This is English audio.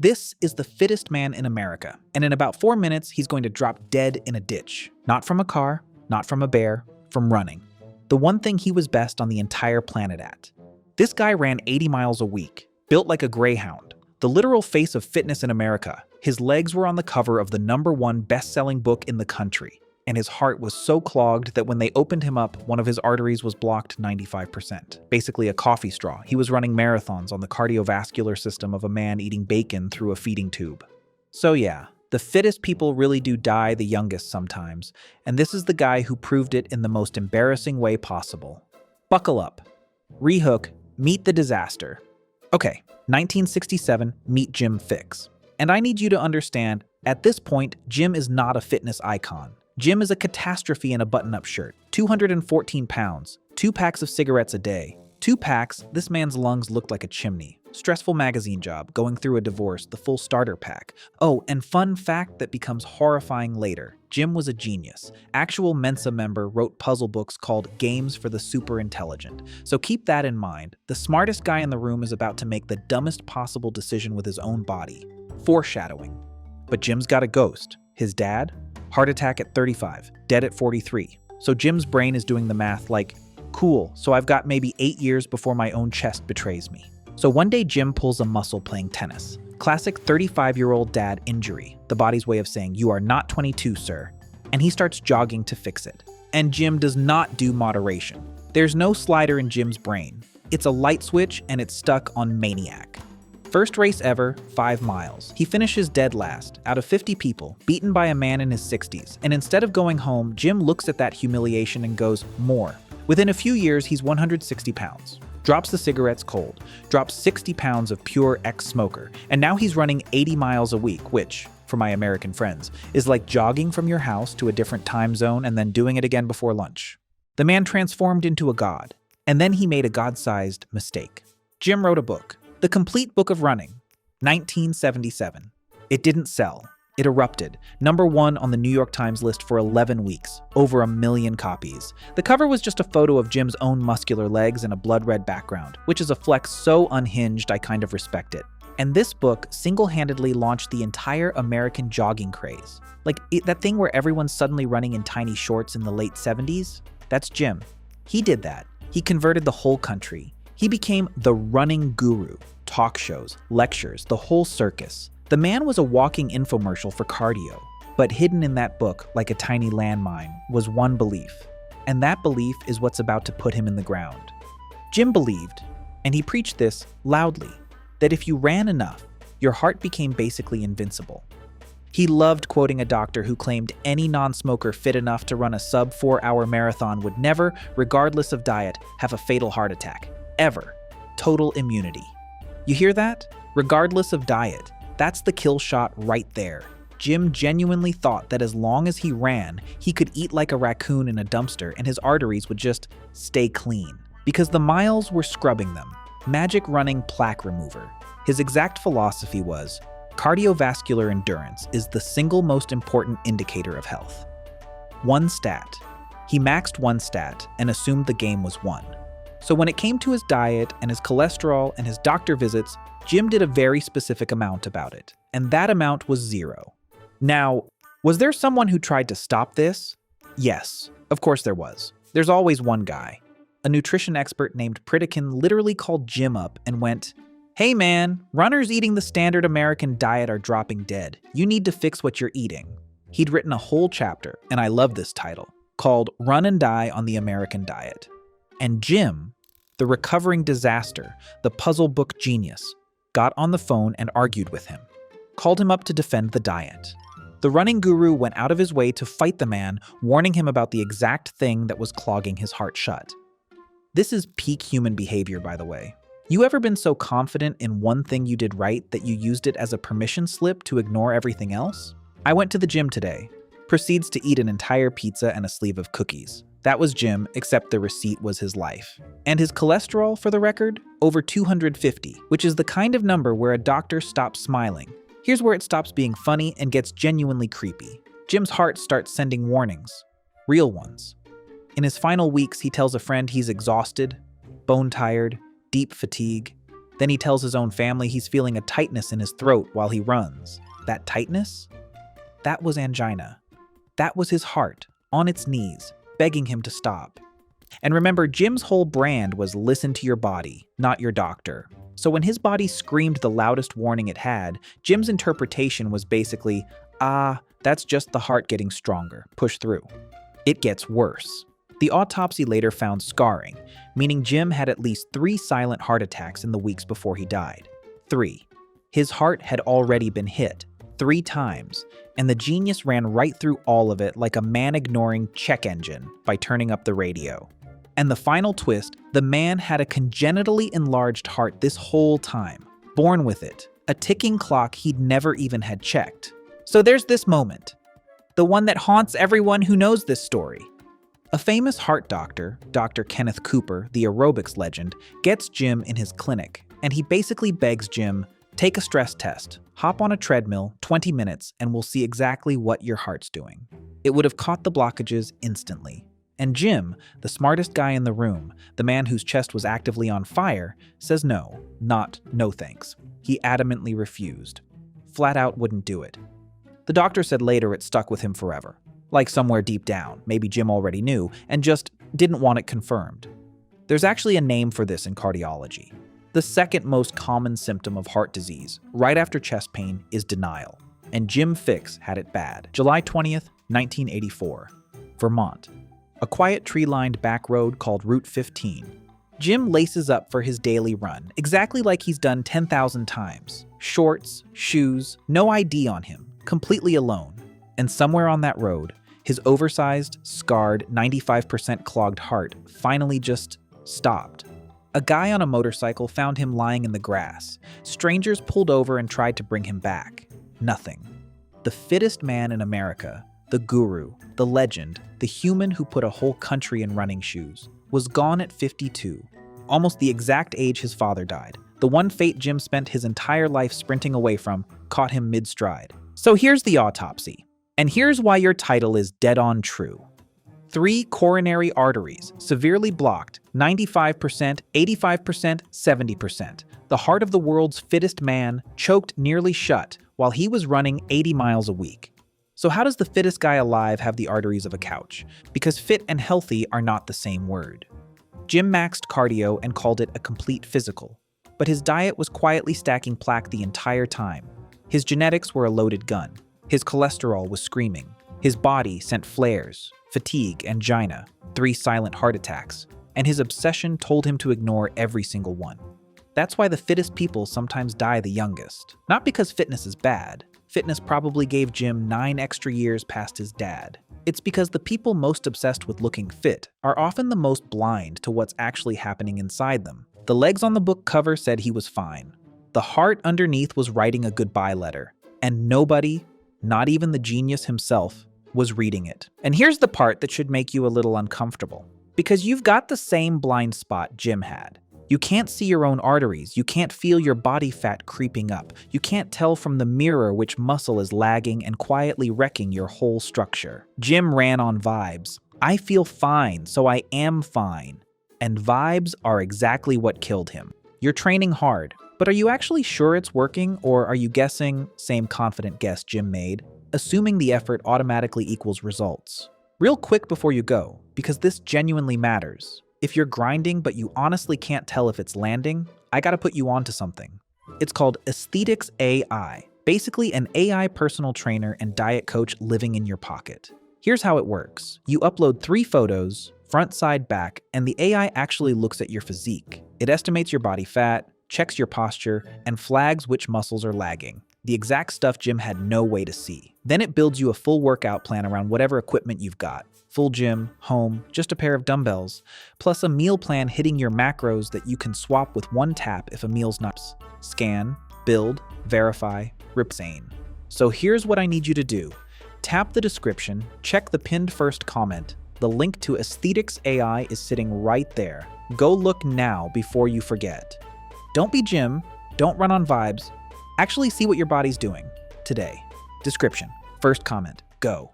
This is the fittest man in America, and in about 4 minutes, he's going to drop dead in a ditch. Not from a car, not from a bear, from running. The one thing he was best on the entire planet at. This guy ran 80 miles a week, built like a greyhound, the literal face of fitness in America. His legs were on the cover of the #1 best-selling book in the country, and his heart was so clogged that when they opened him up, one of his arteries was blocked 95%. Basically a coffee straw. He was running marathons on the cardiovascular system of a man eating bacon through a feeding tube. So yeah, the fittest people really do die the youngest sometimes, and this is the guy who proved it in the most embarrassing way possible. Buckle up. Rehook, meet the disaster. Okay, 1967, meet Jim Fixx. And I need you to understand, at this point, Jim is not a fitness icon. Jim is a catastrophe in a button-up shirt, 214 pounds, 2 packs of cigarettes a day. 2 packs, this man's lungs looked like a chimney. Stressful magazine job, going through a divorce, the full starter pack. Oh, and fun fact that becomes horrifying later. Jim was a genius. Actual Mensa member wrote puzzle books called Games for the Super Intelligent. So keep that in mind. The smartest guy in the room is about to make the dumbest possible decision with his own body. Foreshadowing. But Jim's got a ghost. His dad? Heart attack at 35, dead at 43. So Jim's brain is doing the math like, cool, so I've got maybe 8 years before my own chest betrays me. So one day Jim pulls a muscle playing tennis. Classic 35-year-old dad injury, the body's way of saying, you are not 22, sir. And he starts jogging to fix it. And Jim does not do moderation. There's no slider in Jim's brain. It's a light switch and it's stuck on maniac. First race ever, 5 miles. He finishes dead last, out of 50 people, beaten by a man in his 60s. And instead of going home, Jim looks at that humiliation and goes, more. Within a few years, he's 160 pounds. Drops the cigarettes cold. Drops 60 pounds of pure ex-smoker. And now he's running 80 miles a week, which, for my American friends, is like jogging from your house to a different time zone and then doing it again before lunch. The man transformed into a god. And then he made a god-sized mistake. Jim wrote a book. The Complete Book of Running, 1977. It didn't sell. It erupted, #1 on the New York Times list for 11 weeks, over 1 million copies. The cover was just a photo of Jim's own muscular legs in a blood-red background, which is a flex so unhinged I kind of respect it. And this book single-handedly launched the entire American jogging craze. That thing where everyone's suddenly running in tiny shorts in the late 70s? That's Jim. He did that. He converted the whole country. He became the running guru. Talk shows, lectures, the whole circus. The man was a walking infomercial for cardio. But hidden in that book, like a tiny landmine, was one belief. And that belief is what's about to put him in the ground. Jim believed, and he preached this loudly, that if you ran enough, your heart became basically invincible. He loved quoting a doctor who claimed any non-smoker fit enough to run a sub-4-hour marathon would never, regardless of diet, have a fatal heart attack. Ever. Total immunity. You hear that? Regardless of diet. That's the kill shot right there. Jim genuinely thought that as long as he ran, he could eat like a raccoon in a dumpster and his arteries would just stay clean. Because the miles were scrubbing them. Magic running plaque remover. His exact philosophy was, cardiovascular endurance is the single most important indicator of health. One stat. He maxed one stat and assumed the game was won. So when it came to his diet and his cholesterol and his doctor visits, Jim did a very specific amount about it, and that amount was 0. Now, was there someone who tried to stop this? Yes, of course there was. There's always one guy. A nutrition expert named Pritikin literally called Jim up and went, hey man, runners eating the standard American diet are dropping dead. You need to fix what you're eating. He'd written a whole chapter, and I love this title, called Run and Die on the American Diet. And Jim, the recovering disaster, the puzzle book genius, got on the phone and argued with him, called him up to defend the diet. The running guru went out of his way to fight the man, warning him about the exact thing that was clogging his heart shut. This is peak human behavior, by the way. You ever been so confident in one thing you did right that you used it as a permission slip to ignore everything else? I went to the gym today. Proceeds to eat an entire pizza and a sleeve of cookies. That was Jim, except the receipt was his life. And his cholesterol, for the record, over 250, which is the kind of number where a doctor stops smiling. Here's where it stops being funny and gets genuinely creepy. Jim's heart starts sending warnings. Real ones. In his final weeks, he tells a friend he's exhausted, bone-tired, deep fatigue. Then he tells his own family he's feeling a tightness in his throat while he runs. That tightness? That was angina. That was his heart, on its knees, begging him to stop. And remember, Jim's whole brand was listen to your body, not your doctor. So when his body screamed the loudest warning it had, Jim's interpretation was basically, that's just the heart getting stronger, push through. It gets worse. The autopsy later found scarring, meaning Jim had at least 3 silent heart attacks in the weeks before he died. 3. His heart had already been hit 3 times, and the genius ran right through all of it like a man ignoring check engine by turning up the radio. And the final twist, the man had a congenitally enlarged heart this whole time, born with it, a ticking clock he'd never even had checked. So there's this moment, the one that haunts everyone who knows this story. A famous heart doctor, Dr. Kenneth Cooper, the aerobics legend, gets Jim in his clinic, and he basically begs Jim, take a stress test, hop on a treadmill, 20 minutes, and we'll see exactly what your heart's doing. It would have caught the blockages instantly. And Jim, the smartest guy in the room, the man whose chest was actively on fire, says no, not no thanks. He adamantly refused. Flat out wouldn't do it. The doctor said later it stuck with him forever. Like somewhere deep down, maybe Jim already knew, and just didn't want it confirmed. There's actually a name for this in cardiology. The second most common symptom of heart disease, right after chest pain, is denial. And Jim Fixx had it bad. July 20th, 1984. Vermont. A quiet tree-lined back road called Route 15. Jim laces up for his daily run, exactly like he's done 10,000 times. Shorts, shoes, no ID on him, completely alone. And somewhere on that road, his oversized, scarred, 95% clogged heart finally just stopped. A guy on a motorcycle found him lying in the grass. Strangers pulled over and tried to bring him back. Nothing. The fittest man in America, the guru, the legend, the human who put a whole country in running shoes, was gone at 52, almost the exact age his father died. The one fate Jim spent his entire life sprinting away from caught him mid-stride. So here's the autopsy. And here's why your title is dead on true. 3 coronary arteries, severely blocked, 95%, 85%, 70%. The heart of the world's fittest man choked nearly shut while he was running 80 miles a week. So how does the fittest guy alive have the arteries of a couch? Because fit and healthy are not the same word. Jim maxed cardio and called it a complete physical, but his diet was quietly stacking plaque the entire time. His genetics were a loaded gun. His cholesterol was screaming. His body sent flares, fatigue, angina, 3 silent heart attacks, and his obsession told him to ignore every single one. That's why the fittest people sometimes die the youngest. Not because fitness is bad. Fitness probably gave Jim 9 extra years past his dad. It's because the people most obsessed with looking fit are often the most blind to what's actually happening inside them. The legs on the book cover said he was fine. The heart underneath was writing a goodbye letter, and nobody, not even the genius himself, was reading it. And here's the part that should make you a little uncomfortable. Because you've got the same blind spot Jim had. You can't see your own arteries. You can't feel your body fat creeping up. You can't tell from the mirror which muscle is lagging and quietly wrecking your whole structure. Jim ran on vibes. I feel fine, so I am fine. And vibes are exactly what killed him. You're training hard, but are you actually sure it's working, or are you guessing, same confident guess Jim made, assuming the effort automatically equals results? Real quick before you go, because this genuinely matters. If you're grinding but you honestly can't tell if it's landing, I gotta put you onto something. It's called Aesthetics AI, basically an AI personal trainer and diet coach living in your pocket. Here's how it works. You upload 3 photos, front, side, back, and the AI actually looks at your physique. It estimates your body fat, checks your posture, and flags which muscles are lagging. The exact stuff Jim had no way to see. Then it builds you a full workout plan around whatever equipment you've got. Full gym, home, just a pair of dumbbells, plus a meal plan hitting your macros that you can swap with one tap if a meal's not. Scan, build, verify, sane. So here's what I need you to do. Tap the description, check the pinned first comment. The link to Aesthetics AI is sitting right there. Go look now before you forget. Don't be Jim, don't run on vibes. Actually see what your body's doing today. Description, first comment, go.